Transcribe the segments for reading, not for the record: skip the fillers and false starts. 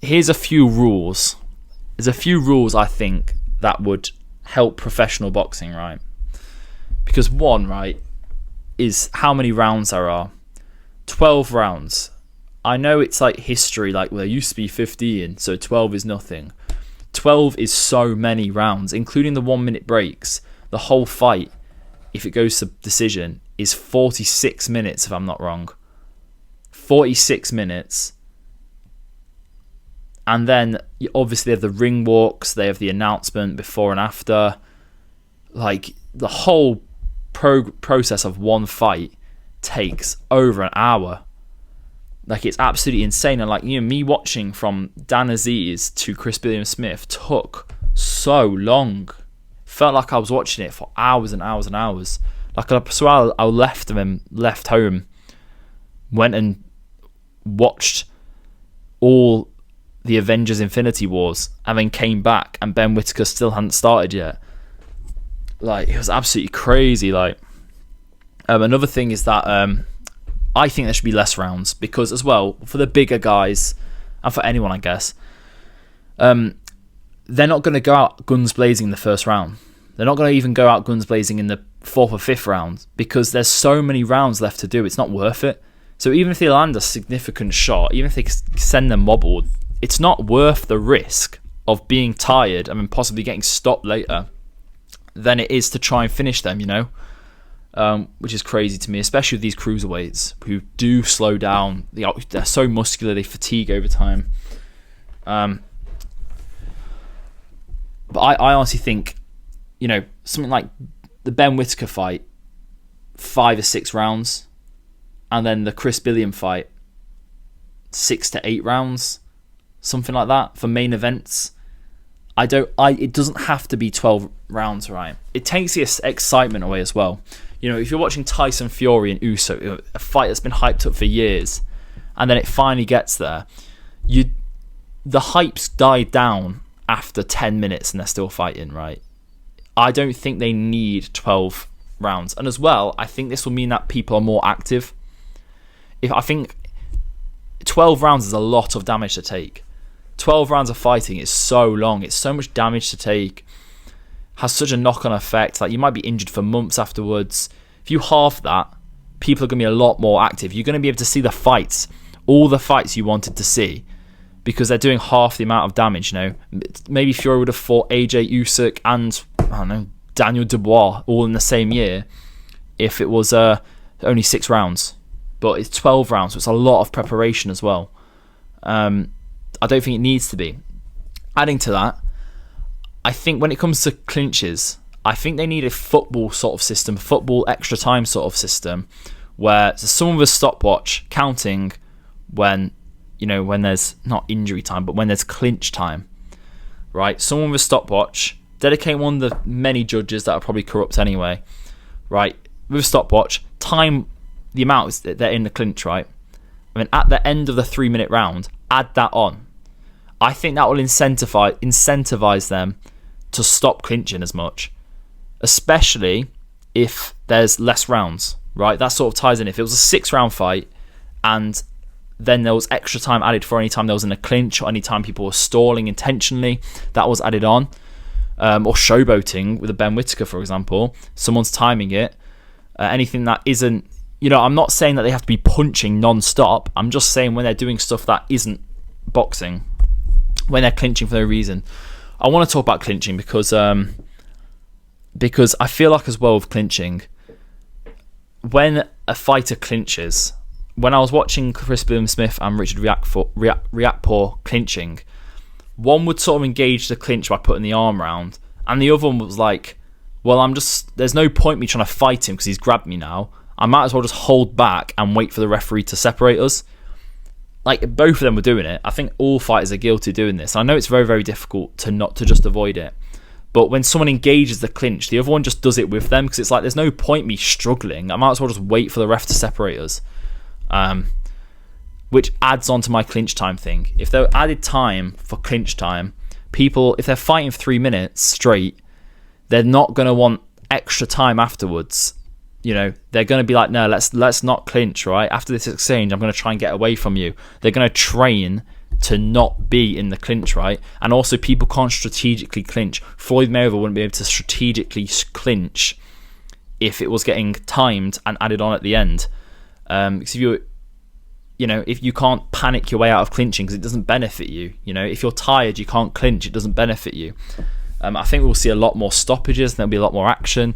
here's a few rules. There's a few rules I think that would help professional boxing, right? Because one, right, is how many rounds there are. 12 rounds. I know it's like history, like, well, there used to be 15, so 12 is nothing. 12 is so many rounds, including the 1 minute breaks. The whole fight, if it goes to decision, is 46 minutes, if I'm not wrong. 46 minutes. And then, obviously, they have the ring walks, they have the announcement before and after. Like, the whole process of one fight takes over an hour. Like, it's absolutely insane. And, like, you know, me watching from Dan Aziz to Chris Billiam-Smith took so long. Felt like I was watching it for hours and hours and hours. Like, so I left home, went and watched all the Avengers Infinity Wars, and then came back, and Ben Whittaker still hadn't started yet. Like, it was absolutely crazy. Like, another thing is that I think there should be less rounds, because as well, for the bigger guys, and for anyone, I guess, they're not going to go out guns blazing in the first round. They're not going to even go out guns blazing in the 4th or 5th round, because there's so many rounds left to do. It's not worth it. So even if they land a significant shot, even if they send them wobbled, it's not worth the risk of being tired and then possibly getting stopped later than it is to try and finish them, you know? Which is crazy to me, especially with these cruiserweights who do slow down. They're so muscular, they fatigue over time. But I honestly think, you know, something like the Ben Whittaker fight, 5 or 6 rounds, and then the Chris Billiam fight, 6 to 8 rounds, something like that for main events. It doesn't have to be 12 rounds, right? It takes the excitement away as well. You know, if you're watching Tyson Fury and Usyk, a fight that's been hyped up for years, and then it finally gets there, the hype's died down after 10 minutes and they're still fighting, right? I don't think they need 12 rounds. And as well, I think this will mean that people are more active. I think 12 rounds is a lot of damage to take. 12 rounds of fighting is so long. It's so much damage to take. Has such a knock-on effect. Like, you might be injured for months afterwards. If you halve that, people are going to be a lot more active. You're going to be able to see the fights, all the fights you wanted to see, because they're doing half the amount of damage, you know. Maybe Fury would have fought AJ Usyk and, I don't know, Daniel Dubois all in the same year if it was only 6 rounds. But it's 12 rounds, so it's a lot of preparation as well. I don't think it needs to be. Adding to that, I think when it comes to clinches, I think they need a football sort of system, football extra time sort of system, where there's someone with a stopwatch counting when there's not injury time, but when there's clinch time, right? Someone with a stopwatch, dedicate one of the many judges that are probably corrupt anyway, right? With a stopwatch, time the amount that they're in the clinch, right? I mean, at the end of the 3-minute round, add that on. I think that will incentivize them to stop clinching as much, especially if there's less rounds, right? That sort of ties in. If it was a 6-round fight and then there was extra time added for any time there was in a clinch or any time people were stalling intentionally, that was added on. Or showboating with a Ben Whittaker, for example. Someone's timing it. Anything that isn't, you know, I'm not saying that they have to be punching non-stop. I'm just saying when they're doing stuff that isn't boxing, when they're clinching for no reason. I want to talk about clinching because I feel like as well with clinching, when a fighter clinches, when I was watching Chris Billiam-Smith and Richard Riakporhe clinching, one would sort of engage the clinch by putting the arm round, and the other one was like, well, there's no point me trying to fight him because he's grabbed me now. I might as well just hold back and wait for the referee to separate us. Like, both of them were doing it. I think all fighters are guilty of doing this. I know it's very, very difficult to just avoid it. But when someone engages the clinch, the other one just does it with them, because it's like, there's no point me struggling. I might as well just wait for the ref to separate us. Which adds on to my clinch time thing. If there added time for clinch time, people, if they're fighting for 3 minutes straight, they're not going to want extra time afterwards. You know, they're going to be like, no, let's not clinch, right? After this exchange, I'm going to try and get away from you. They're going to train to not be in the clinch, right? And also, people can't strategically clinch. Floyd Mayweather wouldn't be able to strategically clinch if it was getting timed and added on at the end. Because if you can't panic your way out of clinching, because it doesn't benefit you. If you're tired, you can't clinch. It doesn't benefit you. I think we'll see a lot more stoppages, and there'll be a lot more action.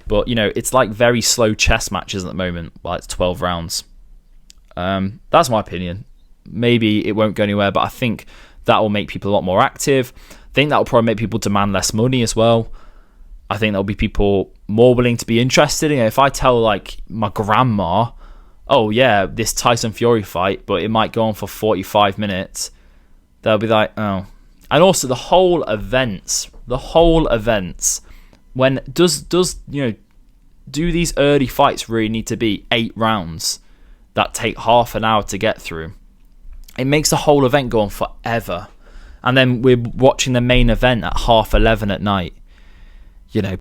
But it's like very slow chess matches at the moment. Like it's 12 rounds. That's my opinion. Maybe it won't go anywhere, but I think that will make people a lot more active. I think that will probably make people demand less money as well. I think there'll be people more willing to be interested. If I tell like my grandma, oh yeah, this Tyson Fury fight, but it might go on for 45 minutes, they'll be like, oh. And also the whole events, when do these early fights really need to be 8 rounds that take half an hour to get through? It makes the whole event go on forever. And then we're watching the main event at 11:30 at night.